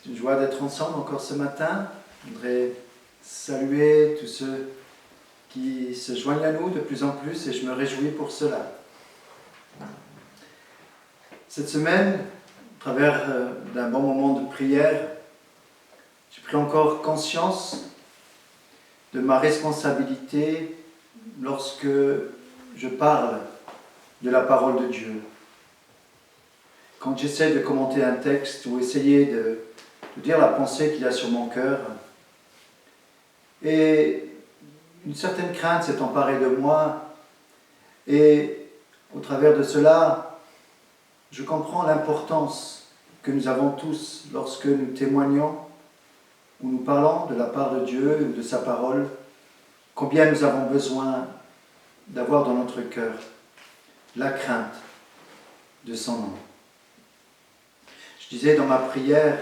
C'est une joie d'être ensemble encore ce matin. Je voudrais saluer tous ceux qui se joignent à nous de plus en plus et je me réjouis pour cela. Cette semaine, au travers d'un bon moment de prière, j'ai pris encore conscience de ma responsabilité lorsque je parle de la parole de Dieu. Quand j'essaie de commenter un texte ou essayer de dire la pensée qu'il y a sur mon cœur, et une certaine crainte s'est emparée de moi, et au travers de cela, je comprends l'importance que nous avons tous lorsque nous témoignons ou nous parlons de la part de Dieu ou de sa parole, combien nous avons besoin d'avoir dans notre cœur la crainte de son nom. Je disais dans ma prière,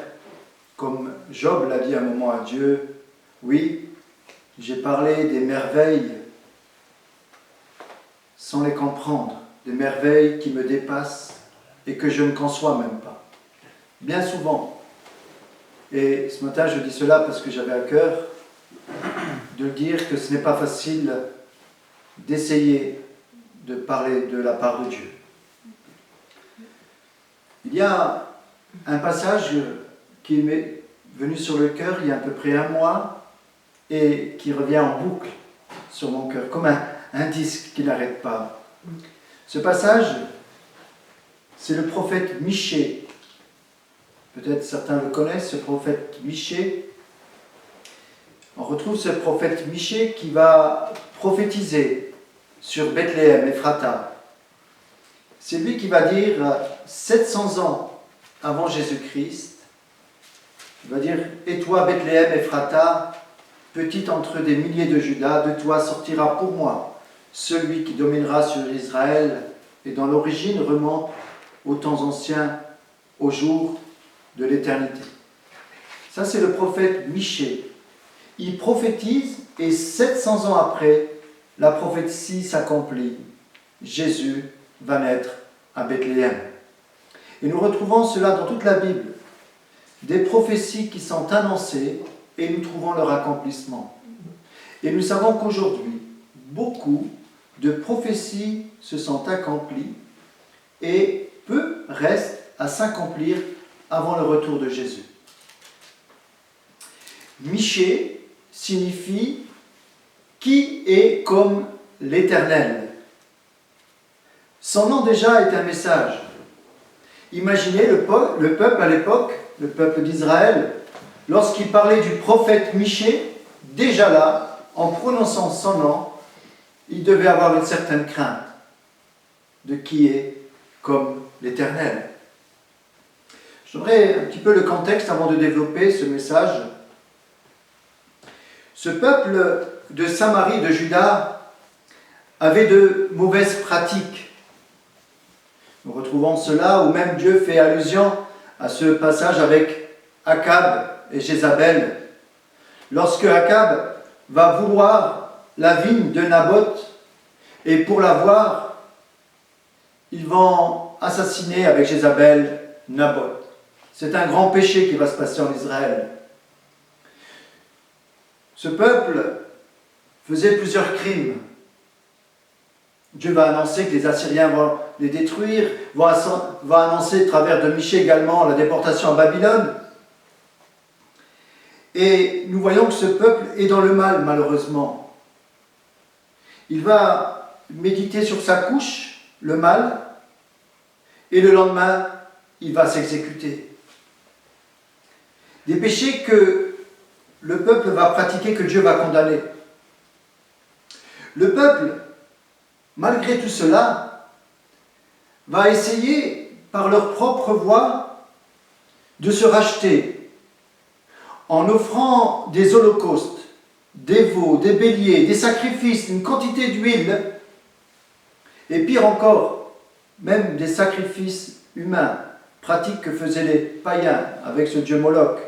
comme Job l'a dit un moment à Dieu, oui, j'ai parlé des merveilles sans les comprendre, des merveilles qui me dépassent et que je ne conçois même pas. Bien souvent. Et ce matin, je dis cela parce que j'avais à cœur de dire que ce n'est pas facile d'essayer de parler de la part de Dieu. Il y a un passage qui m'est venu sur le cœur il y a à peu près un mois et qui revient en boucle sur mon cœur, comme un disque qui n'arrête pas. Ce passage, c'est le prophète Michée. Peut-être certains le connaissent, ce prophète Michée. On retrouve ce prophète Michée qui va prophétiser sur Bethléem, Ephrata. C'est lui qui va dire 700 ans avant Jésus-Christ, il va dire « Et toi, Bethléem, Ephrata, petite entre des milliers de Juda, de toi sortira pour moi celui qui dominera sur Israël, et dont l'origine remonte aux temps anciens, au jour de l'éternité. » Ça, c'est le prophète Michée. Il prophétise, et 700 ans après, la prophétie s'accomplit. Jésus va naître à Bethléem. Et nous retrouvons cela dans toute la Bible. Des prophéties qui sont annoncées et nous trouvons leur accomplissement. Et nous savons qu'aujourd'hui, beaucoup de prophéties se sont accomplies et peu reste à s'accomplir avant le retour de Jésus. Michée signifie « qui est comme l'Éternel ». Son nom déjà est un message. Imaginez le peuple à l'époque, le peuple d'Israël, lorsqu'il parlait du prophète Michée, déjà là, en prononçant son nom, il devait avoir une certaine crainte de qui est comme l'Éternel. Je donnerai un petit peu le contexte avant de développer ce message. Ce peuple de Samarie, de Juda, avait de mauvaises pratiques. Nous retrouvons cela où même Dieu fait allusion à ce passage avec Akab et Jézabel. Lorsque Akab va vouloir la vigne de Naboth et pour l'avoir, ils vont assassiner avec Jézabel Naboth. C'est un grand péché qui va se passer en Israël. Ce peuple faisait plusieurs crimes. Dieu va annoncer que les Assyriens vont les détruire, va annoncer à travers de Michée également la déportation à Babylone. Et nous voyons que ce peuple est dans le mal, malheureusement. Il va méditer sur sa couche, le mal, et le lendemain, il va s'exécuter. Des péchés que le peuple va pratiquer, que Dieu va condamner. Le peuple, malgré tout cela, va essayer, par leur propre voie, de se racheter en offrant des holocaustes, des veaux, des béliers, des sacrifices, une quantité d'huile, et pire encore, même des sacrifices humains, pratiques que faisaient les païens avec ce dieu Moloch.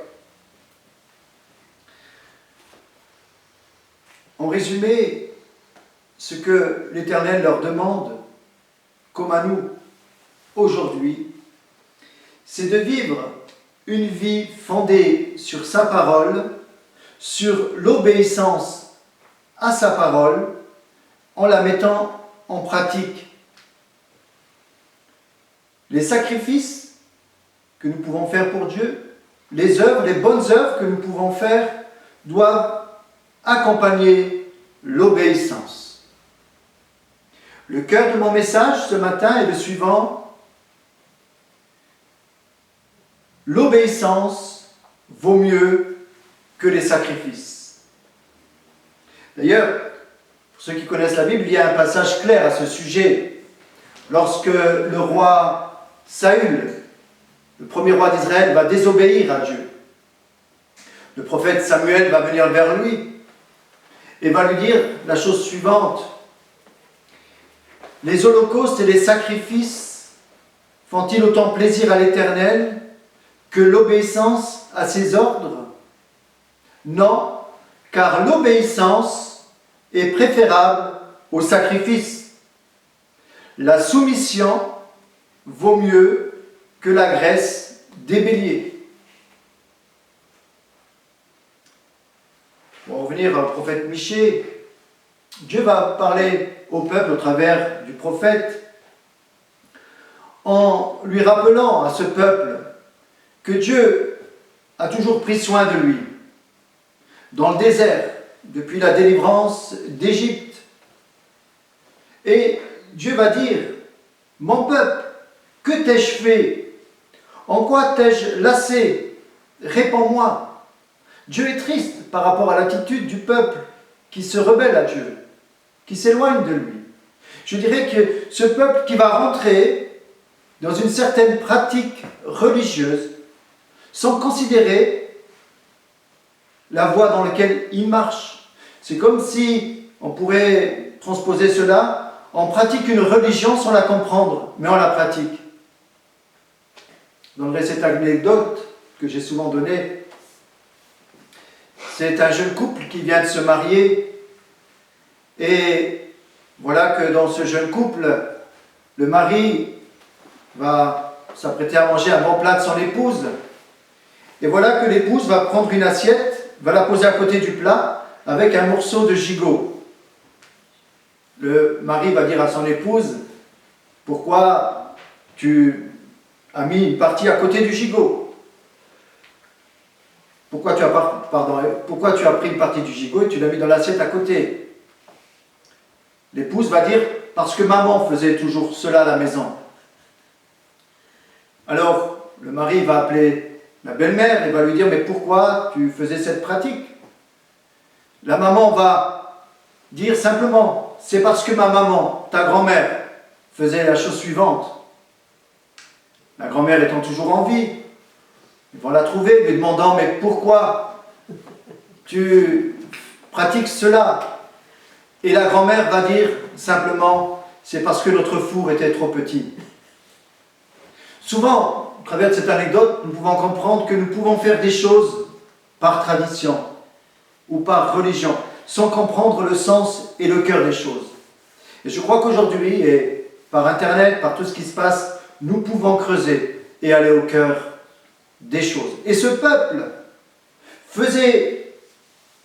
En résumé, ce que l'Éternel leur demande, comme à nous aujourd'hui, c'est de vivre une vie fondée sur sa parole, sur l'obéissance à sa parole, en la mettant en pratique. Les sacrifices que nous pouvons faire pour Dieu, les œuvres, les bonnes œuvres que nous pouvons faire doivent accompagner l'obéissance. Le cœur de mon message ce matin est le suivant. L'obéissance vaut mieux que les sacrifices. D'ailleurs, pour ceux qui connaissent la Bible, il y a un passage clair à ce sujet. Lorsque le roi Saül, le premier roi d'Israël, va désobéir à Dieu, le prophète Samuel va venir vers lui et va lui dire la chose suivante. Les holocaustes et les sacrifices font-ils autant plaisir à l'Éternel que l'obéissance à ses ordres? Non, car l'obéissance est préférable au sacrifice. La soumission vaut mieux que la graisse des béliers. Pour revenir au prophète Michée, Dieu va parler au peuple au travers du prophète en lui rappelant à ce peuple que Dieu a toujours pris soin de lui dans le désert depuis la délivrance d'Égypte. Et Dieu va dire, mon peuple, que t'ai-je fait? En quoi t'ai-je lassé? Réponds-moi. Dieu est triste par rapport à l'attitude du peuple qui se rebelle à Dieu, qui s'éloigne de lui. Je dirais que ce peuple qui va rentrer dans une certaine pratique religieuse sans considérer la voie dans laquelle il marche. C'est comme si on pourrait transposer cela, on pratique une religion sans la comprendre, mais on la pratique. Je donnerai cette anecdote que j'ai souvent donnée. C'est un jeune couple qui vient de se marier et voilà que dans ce jeune couple, le mari va s'apprêter à manger un bon plat de son épouse et voilà que l'épouse va prendre une assiette, va la poser à côté du plat avec un morceau de gigot. Le mari va dire à son épouse, pourquoi tu as mis une partie à côté du gigot? Pourquoi tu as pris une partie du gigot et tu l'as mis dans l'assiette à côté? L'épouse va dire, parce que maman faisait toujours cela à la maison. Alors, le mari va appeler la belle-mère et va lui dire, mais pourquoi tu faisais cette pratique? La maman va dire simplement, c'est parce que ma maman, ta grand-mère, faisait la chose suivante. La grand-mère étant toujours en vie, ils vont la trouver, lui demandant, mais pourquoi tu pratiques cela? Et la grand-mère va dire simplement, c'est parce que notre four était trop petit. Souvent, à travers cette anecdote, nous pouvons comprendre que nous pouvons faire des choses par tradition ou par religion, sans comprendre le sens et le cœur des choses. Et je crois qu'aujourd'hui, et par Internet, par tout ce qui se passe, nous pouvons creuser et aller au cœur des choses. Et ce peuple faisait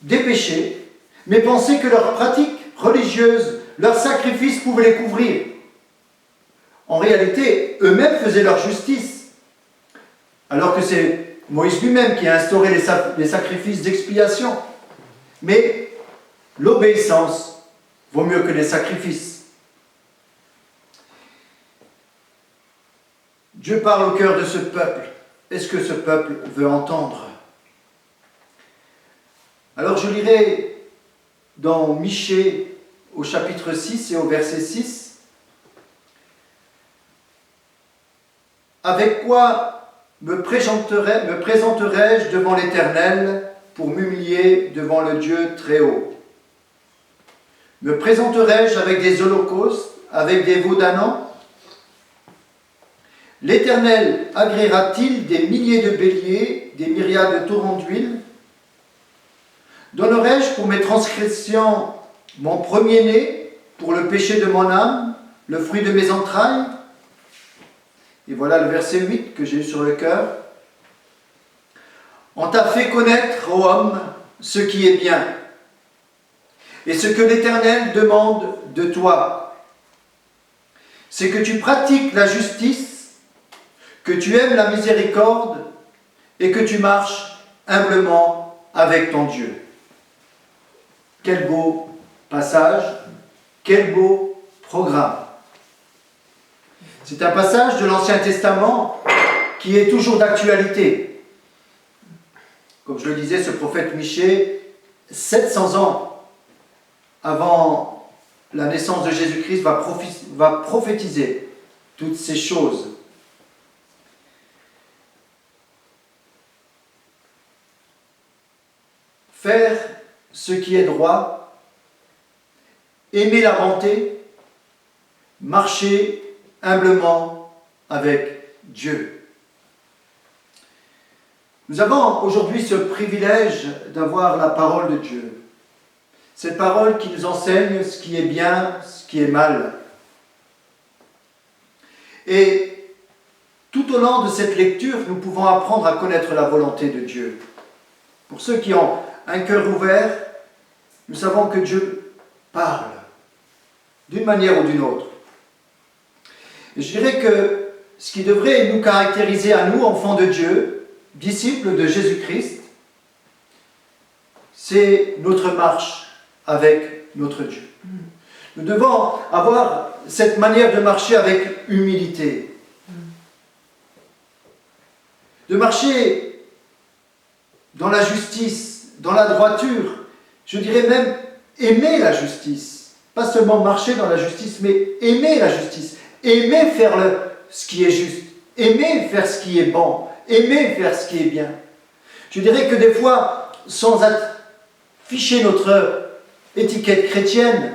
des péchés, mais pensait que leur pratique religieuse, leur sacrifice pouvaient les couvrir. En réalité, eux-mêmes faisaient leur justice, alors que c'est Moïse lui-même qui a instauré les sacrifices d'expiation. Mais l'obéissance vaut mieux que les sacrifices. Dieu parle au cœur de ce peuple. Est-ce que ce peuple veut entendre? Alors je lirai dans Michée au chapitre 6 et au verset 6. Avec quoi me présenterai-je devant l'Éternel pour m'humilier devant le Dieu très haut? Me présenterai-je avec des holocaustes, avec des veaux d'un an? L'Éternel agréera-t-il des milliers de béliers, des myriades de torrents d'huile? Donnerai-je pour mes transgressions mon premier-né, pour le péché de mon âme, le fruit de mes entrailles? Et voilà le verset 8 que j'ai eu sur le cœur. On t'a fait connaître, ô homme, ce qui est bien, et ce que l'Éternel demande de toi, c'est que tu pratiques la justice, que tu aimes la miséricorde et que tu marches humblement avec ton Dieu. Quel beau passage, quel beau programme. C'est un passage de l'Ancien Testament qui est toujours d'actualité. Comme je le disais, ce prophète Michée, 700 ans avant la naissance de Jésus-Christ, va prophétiser toutes ces choses. Faire ce qui est droit, aimer la bonté, marcher humblement avec Dieu. Nous avons aujourd'hui ce privilège d'avoir la parole de Dieu. Cette parole qui nous enseigne ce qui est bien, ce qui est mal. Et tout au long de cette lecture, nous pouvons apprendre à connaître la volonté de Dieu. Pour ceux qui ont un cœur ouvert, nous savons que Dieu parle d'une manière ou d'une autre. Et je dirais que ce qui devrait nous caractériser à nous, enfants de Dieu, disciples de Jésus-Christ, c'est notre marche avec notre Dieu. Nous devons avoir cette manière de marcher avec humilité. De marcher dans la justice, dans la droiture, je dirais même aimer la justice. Pas seulement marcher dans la justice, mais aimer la justice. Aimer faire ce qui est juste. Aimer faire ce qui est bon. Aimer faire ce qui est bien. Je dirais que des fois, sans afficher notre étiquette chrétienne,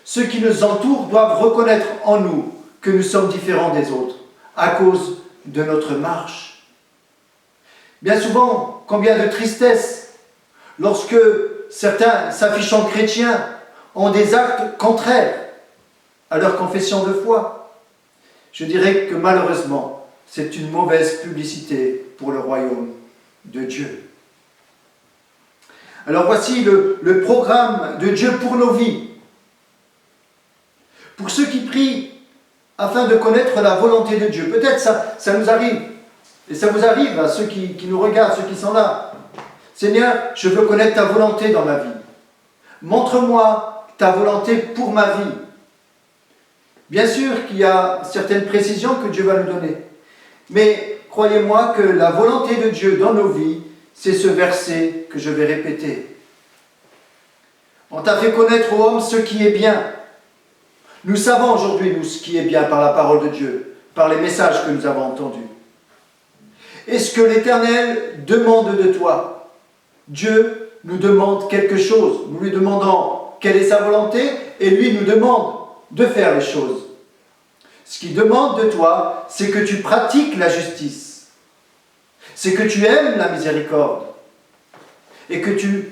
ceux qui nous entourent doivent reconnaître en nous que nous sommes différents des autres à cause de notre marche. Bien souvent, combien de tristesse lorsque certains, s'affichant chrétiens, ont des actes contraires à leur confession de foi. Je dirais que malheureusement, c'est une mauvaise publicité pour le royaume de Dieu. Alors voici le programme de Dieu pour nos vies. Pour ceux qui prient afin de connaître la volonté de Dieu. Peut-être ça nous arrive, et ça vous arrive à ceux qui nous regardent, ceux qui sont là. Seigneur, je veux connaître ta volonté dans ma vie. Montre-moi ta volonté pour ma vie. Bien sûr qu'il y a certaines précisions que Dieu va nous donner. Mais croyez-moi que la volonté de Dieu dans nos vies, c'est ce verset que je vais répéter. On t'a fait connaître, ô homme, ce qui est bien. Nous savons aujourd'hui, nous, ce qui est bien par la parole de Dieu, par les messages que nous avons entendus. Est-ce que l'Éternel demande de toi? Dieu nous demande quelque chose. Nous lui demandons quelle est sa volonté et lui nous demande de faire les choses. Ce qu'il demande de toi, c'est que tu pratiques la justice. C'est que tu aimes la miséricorde et que tu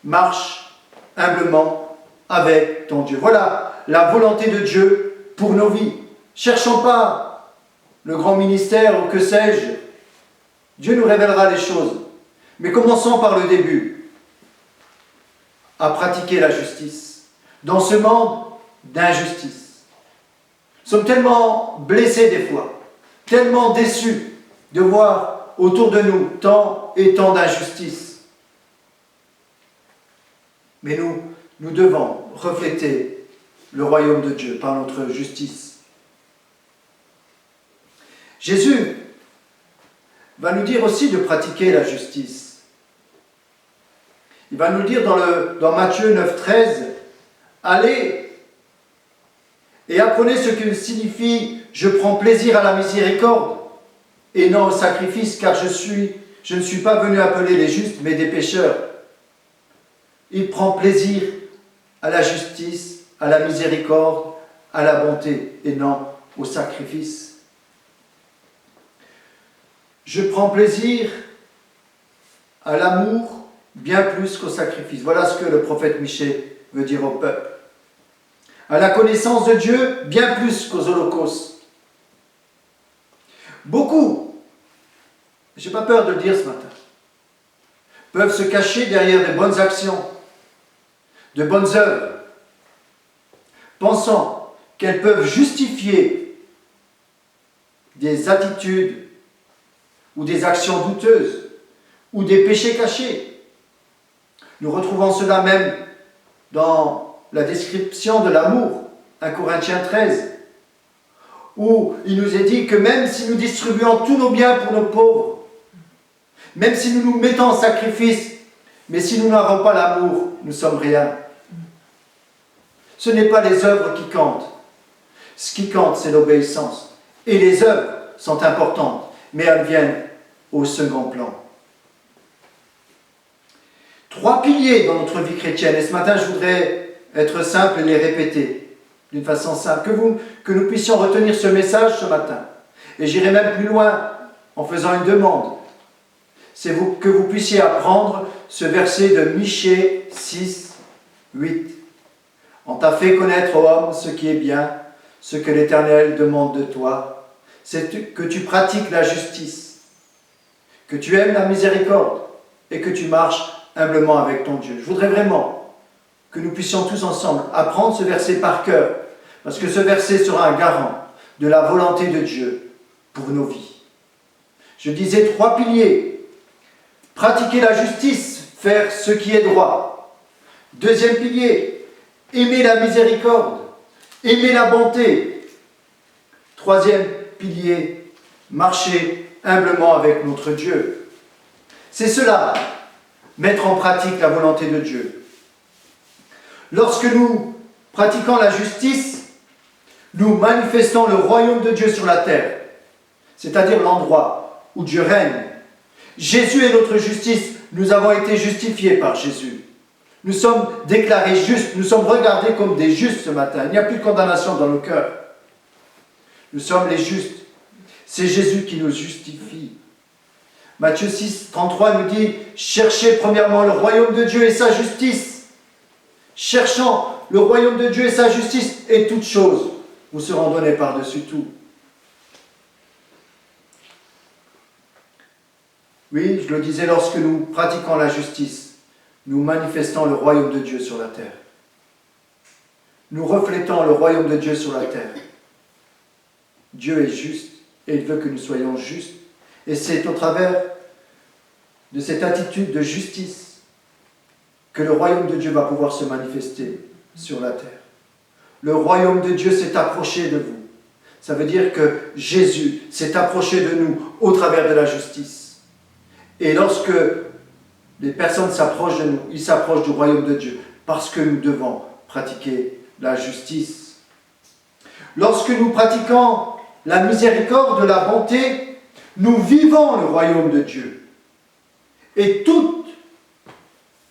marches humblement avec ton Dieu. Voilà la volonté de Dieu pour nos vies. Cherchons pas le grand ministère ou que sais-je. Dieu nous révélera les choses. Mais commençons par le début. À pratiquer la justice. Dans ce monde d'injustice. Nous sommes tellement blessés des fois, tellement déçus de voir autour de nous tant et tant d'injustice. Mais nous devons refléter le royaume de Dieu par notre justice. Jésus va nous dire aussi de pratiquer la justice. Il va nous dire dans Matthieu 9, 13, « Allez et apprenez ce que signifie « Je prends plaisir à la miséricorde et non au sacrifice, car je ne suis pas venu appeler les justes, mais des pécheurs. » Il prend plaisir à la justice, à la miséricorde, à la bonté et non au sacrifice. Je prends plaisir à l'amour bien plus qu'au sacrifice. Voilà ce que le prophète Michée veut dire au peuple. À la connaissance de Dieu bien plus qu'aux holocaustes. Beaucoup, je n'ai pas peur de le dire ce matin, peuvent se cacher derrière de bonnes actions, de bonnes œuvres, pensant qu'elles peuvent justifier des attitudes ou des actions douteuses ou des péchés cachés. Nous retrouvons cela même dans la description de l'amour, 1 Corinthiens 13, où il nous est dit que même si nous distribuons tous nos biens pour nos pauvres, même si nous nous mettons en sacrifice, mais si nous n'avons pas l'amour, nous ne sommes rien. Ce n'est pas les œuvres qui comptent. Ce qui compte, c'est l'obéissance. Et les œuvres sont importantes, mais elles viennent au second plan. 3 piliers dans notre vie chrétienne. Et ce matin, je voudrais être simple et les répéter d'une façon simple. Que nous puissions retenir ce message ce matin. Et j'irai même plus loin en faisant une demande. C'est que vous puissiez apprendre ce verset de Michée 6, 8. On t'a fait connaître, ô homme, ce qui est bien, ce que l'Éternel demande de toi, c'est que tu pratiques la justice, que tu aimes la miséricorde et que tu marches humblement avec ton Dieu. Je voudrais vraiment que nous puissions tous ensemble apprendre ce verset par cœur, parce que ce verset sera un garant de la volonté de Dieu pour nos vies. Je disais 3 piliers. Pratiquer la justice, faire ce qui est droit. 2e pilier, aimer la miséricorde, aimer la bonté. 3e pilier, marcher humblement avec notre Dieu. C'est cela, mettre en pratique la volonté de Dieu. Lorsque nous pratiquons la justice, nous manifestons le royaume de Dieu sur la terre, c'est-à-dire l'endroit où Dieu règne. Jésus est notre justice, nous avons été justifiés par Jésus. Nous sommes déclarés justes, nous sommes regardés comme des justes ce matin. Il n'y a plus de condamnation dans nos cœurs. Nous sommes les justes. C'est Jésus qui nous justifie. Matthieu 6, 33 nous dit « Cherchez premièrement le royaume de Dieu et sa justice. Cherchant le royaume de Dieu et sa justice, et toutes choses vous seront données par-dessus tout. » Oui, je le disais, lorsque nous pratiquons la justice, nous manifestons le royaume de Dieu sur la terre. Nous reflétons le royaume de Dieu sur la terre. Dieu est juste et il veut que nous soyons justes. Et c'est au travers de cette attitude de justice que le royaume de Dieu va pouvoir se manifester sur la terre. Le royaume de Dieu s'est approché de vous. Ça veut dire que Jésus s'est approché de nous au travers de la justice. Et lorsque les personnes s'approchent de nous, ils s'approchent du royaume de Dieu parce que nous devons pratiquer la justice. Lorsque nous pratiquons la miséricorde, la bonté, nous vivons le royaume de Dieu. Et toutes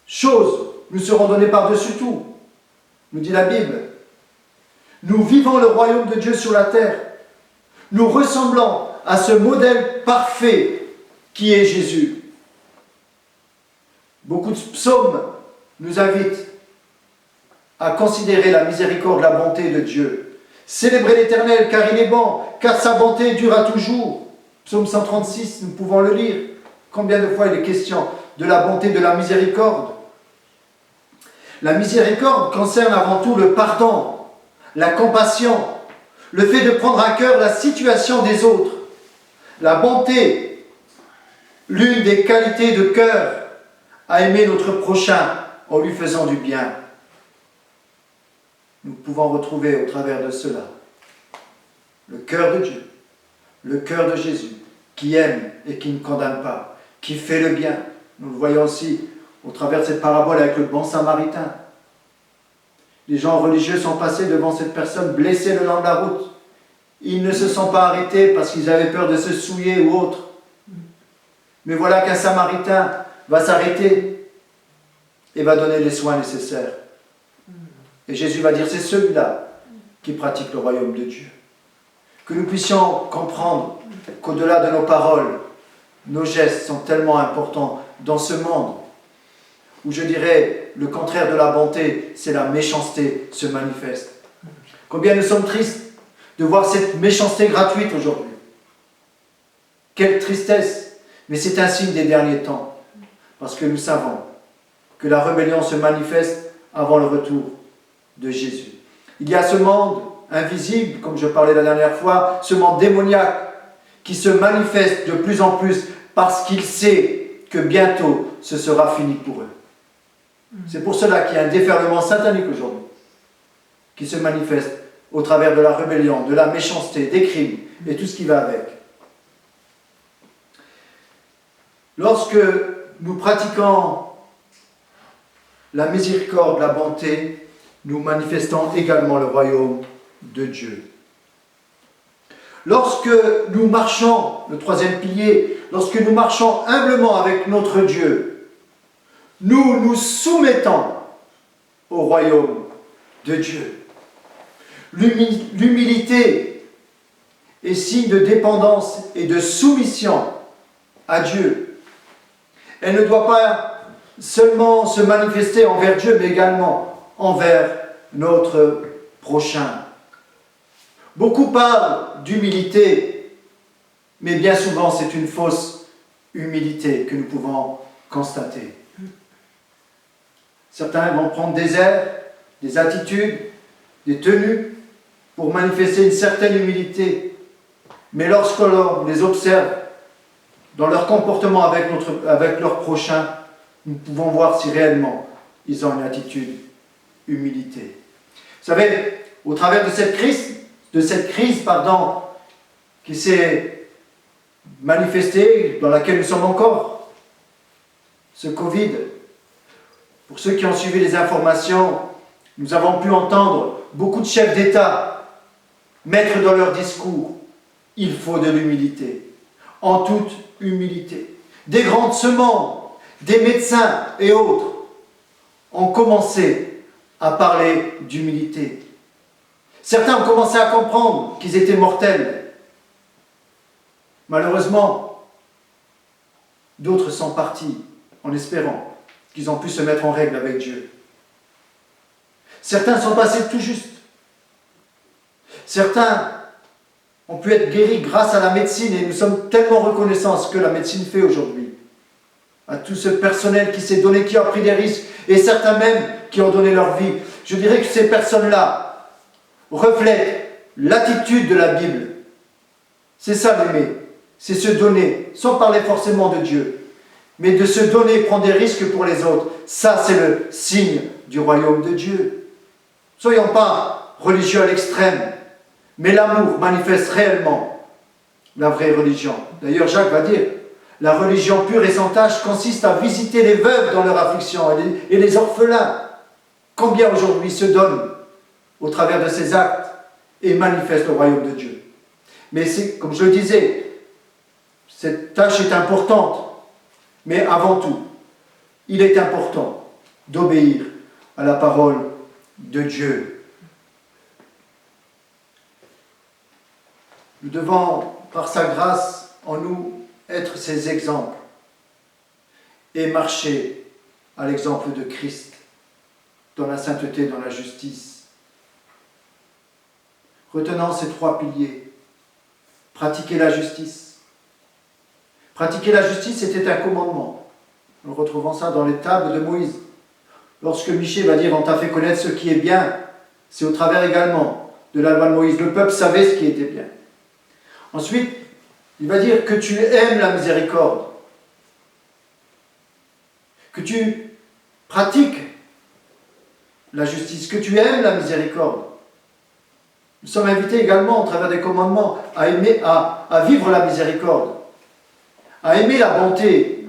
choses nous seront données par-dessus tout, nous dit la Bible. Nous vivons le royaume de Dieu sur la terre. Nous ressemblons à ce modèle parfait qui est Jésus. Beaucoup de psaumes nous invitent à considérer la miséricorde, la bonté de Dieu. Célébrez l'Éternel car il est bon, car sa bonté dure à toujours. Psaume 136, nous pouvons le lire. Combien de fois il est question de la bonté, de la miséricorde? La miséricorde concerne avant tout le pardon, la compassion, le fait de prendre à cœur la situation des autres. La bonté, l'une des qualités de cœur, à aimer notre prochain en lui faisant du bien. Nous pouvons retrouver au travers de cela le cœur de Dieu, le cœur de Jésus, qui aime et qui ne condamne pas, qui fait le bien. Nous le voyons aussi au travers de cette parabole avec le bon samaritain. Les gens religieux sont passés devant cette personne blessée le long de la route. Ils ne se sont pas arrêtés parce qu'ils avaient peur de se souiller ou autre. Mais voilà qu'un samaritain va s'arrêter et va donner les soins nécessaires. Et Jésus va dire, c'est celui-là qui pratique le royaume de Dieu. Que nous puissions comprendre qu'au-delà de nos paroles, nos gestes sont tellement importants dans ce monde où je dirais le contraire de la bonté, c'est la méchanceté se manifeste. Combien nous sommes tristes de voir cette méchanceté gratuite aujourd'hui. Quelle tristesse, mais c'est un signe des derniers temps. parce que nous savons que la rébellion se manifeste avant le retour de Jésus. Il y a ce monde invisible, comme je parlais la dernière fois, ce monde démoniaque qui se manifeste de plus en plus parce qu'il sait que bientôt ce sera fini pour eux. C'est pour cela qu'il y a un déferlement satanique aujourd'hui qui se manifeste au travers de la rébellion, de la méchanceté, des crimes et tout ce qui va avec. Lorsque nous pratiquons la miséricorde, la bonté, nous manifestons également le royaume de Dieu. Lorsque nous marchons, le troisième pilier, lorsque nous marchons humblement avec notre Dieu, nous nous soumettons au royaume de Dieu. L'humilité est signe de dépendance et de soumission à Dieu. Elle ne doit pas seulement se manifester envers Dieu, mais également envers notre prochain. Beaucoup parlent d'humilité, mais bien souvent c'est une fausse humilité que nous pouvons constater. Certains vont prendre des airs, des attitudes, des tenues pour manifester une certaine humilité, mais lorsque l'on les observe dans leur comportement avec leur prochain, nous pouvons voir si réellement ils ont une attitude humilité. Vous savez, au travers de cette crise qui s'est manifestée, dans laquelle nous sommes encore, ce Covid, pour ceux qui ont suivi les informations, nous avons pu entendre beaucoup de chefs d'État mettre dans leur discours « il faut de l'humilité », en toute humilité. Des grands de ce monde, des médecins et autres ont commencé à parler d'humilité. Certains ont commencé à comprendre qu'ils étaient mortels. Malheureusement, d'autres sont partis en espérant qu'ils ont pu se mettre en règle avec Dieu. Certains sont passés tout juste. Certains ont pu être guéris grâce à la médecine et nous sommes tellement reconnaissants de ce que la médecine fait aujourd'hui. À tout ce personnel qui s'est donné, qui a pris des risques et certains même qui ont donné leur vie. Je dirais que ces personnes-là reflètent l'attitude de la Bible. C'est ça l'aimer, c'est se donner, sans parler forcément de Dieu, mais de se donner, prendre des risques pour les autres. Ça, c'est le signe du royaume de Dieu. Soyons pas religieux à l'extrême, mais l'amour manifeste réellement la vraie religion. D'ailleurs, Jacques va dire, la religion pure et sans tache consiste à visiter les veuves dans leur affliction et les orphelins. Combien aujourd'hui se donnent au travers de ces actes et manifestent le royaume de Dieu. Mais c'est, comme je le disais, cette tâche est importante, mais avant tout, il est important d'obéir à la parole de Dieu. Nous devons, par sa grâce en nous, être ses exemples et marcher à l'exemple de Christ dans la sainteté, dans la justice. Retenant ces trois piliers, pratiquer la justice. Pratiquer la justice, c'était un commandement. Nous retrouvons ça dans les tables de Moïse. Lorsque Michée va dire « on t'a fait connaître ce qui est bien », c'est au travers également de la loi de Moïse. Le peuple savait ce qui était bien. Ensuite, il va dire que tu aimes la miséricorde, que tu pratiques la justice, que tu aimes la miséricorde. Nous sommes invités également, au travers des commandements, à aimer, à vivre la miséricorde, à aimer la bonté.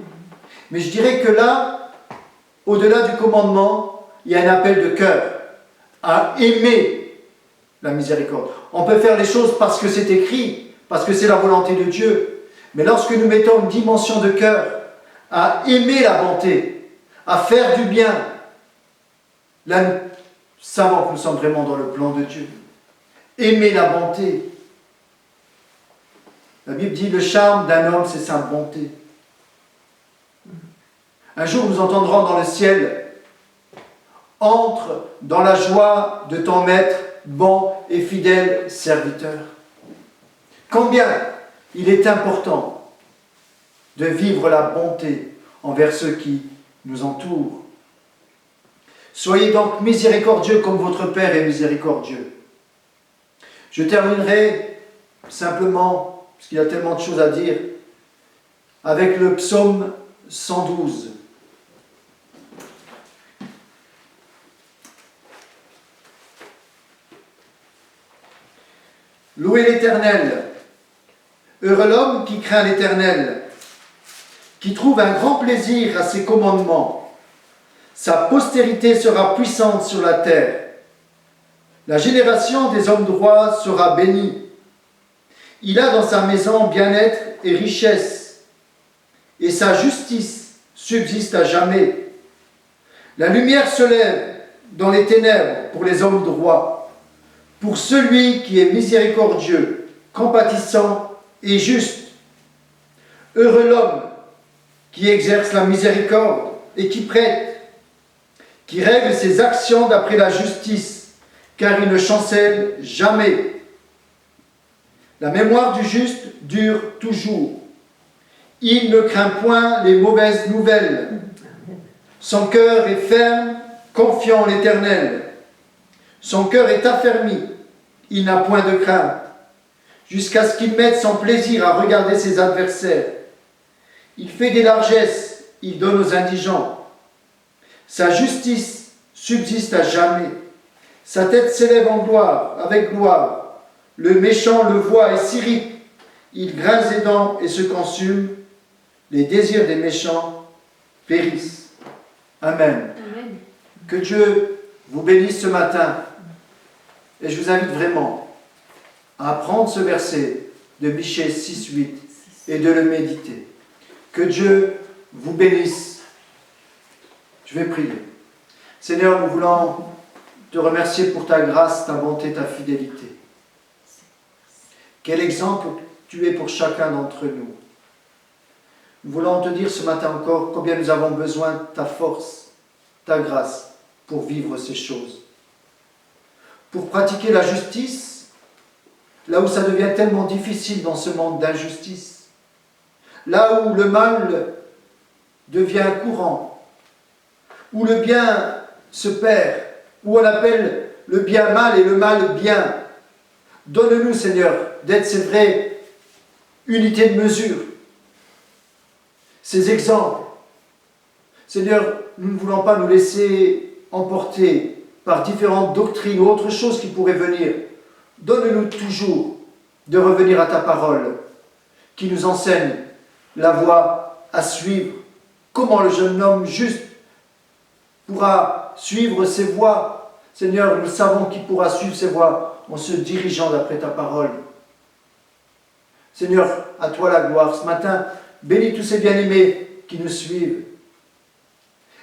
Mais je dirais que là, au-delà du commandement, il y a un appel de cœur à aimer la miséricorde. On peut faire les choses parce que c'est écrit, parce que c'est la volonté de Dieu. Mais lorsque nous mettons une dimension de cœur à aimer la bonté, à faire du bien, là nous savons que nous sommes vraiment dans le plan de Dieu. Aimer la bonté. La Bible dit le charme d'un homme, c'est sa bonté. Un jour nous entendrons dans le ciel, entre dans la joie de ton maître, bon et fidèle serviteur. Combien il est important de vivre la bonté envers ceux qui nous entourent. Soyez donc miséricordieux comme votre Père est miséricordieux. Je terminerai simplement, parce qu'il y a tellement de choses à dire, avec le psaume 112. Louez l'Éternel. Heureux l'homme qui craint l'Éternel, qui trouve un grand plaisir à ses commandements. Sa postérité sera puissante sur la terre. La génération des hommes droits sera bénie. Il a dans sa maison bien-être et richesse, et sa justice subsiste à jamais. La lumière se lève dans les ténèbres pour les hommes droits, pour celui qui est miséricordieux, compatissant et juste. Heureux l'homme qui exerce la miséricorde et qui prête, qui règle ses actions d'après la justice, car il ne chancelle jamais. La mémoire du juste dure toujours. Il ne craint point les mauvaises nouvelles. Son cœur est ferme, confiant en l'Éternel. Son cœur est affermi. Il n'a point de crainte, jusqu'à ce qu'il mette son plaisir à regarder ses adversaires. Il fait des largesses, il donne aux indigents. Sa justice subsiste à jamais. Sa tête s'élève en gloire, avec gloire. Le méchant le voit et s'irrite. Il grince les dents et se consume. Les désirs des méchants périssent. Amen. Amen. Que Dieu vous bénisse ce matin. Et je vous invite vraiment à prendre ce verset de Michée 6:8 et de le méditer. Que Dieu vous bénisse. Je vais prier. Seigneur, nous voulons te remercier pour ta grâce, ta bonté, ta fidélité. Quel exemple tu es pour chacun d'entre nous. Nous voulons te dire ce matin encore combien nous avons besoin de ta force, ta grâce pour vivre ces choses. Pour pratiquer la justice, là où ça devient tellement difficile dans ce monde d'injustice, là où le mal devient courant, où le bien se perd, où on appelle le bien mal et le mal bien. Donne-nous, Seigneur, d'être, c'est vrai, unité de mesure. Ces exemples. Seigneur, nous ne voulons pas nous laisser emporter par différentes doctrines ou autre chose qui pourrait venir. Donne-nous toujours de revenir à ta parole, qui nous enseigne la voie à suivre. Comment le jeune homme juste pourra suivre ses voies. Seigneur, nous savons qu'il pourra suivre ses voies en se dirigeant d'après ta parole. Seigneur, à toi la gloire. Ce matin, bénis tous ces bien-aimés qui nous suivent.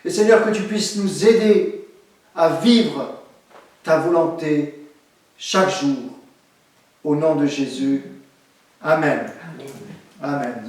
Et Seigneur, que tu puisses nous aider à vivre ta volonté chaque jour. Au nom de Jésus. Amen. Amen.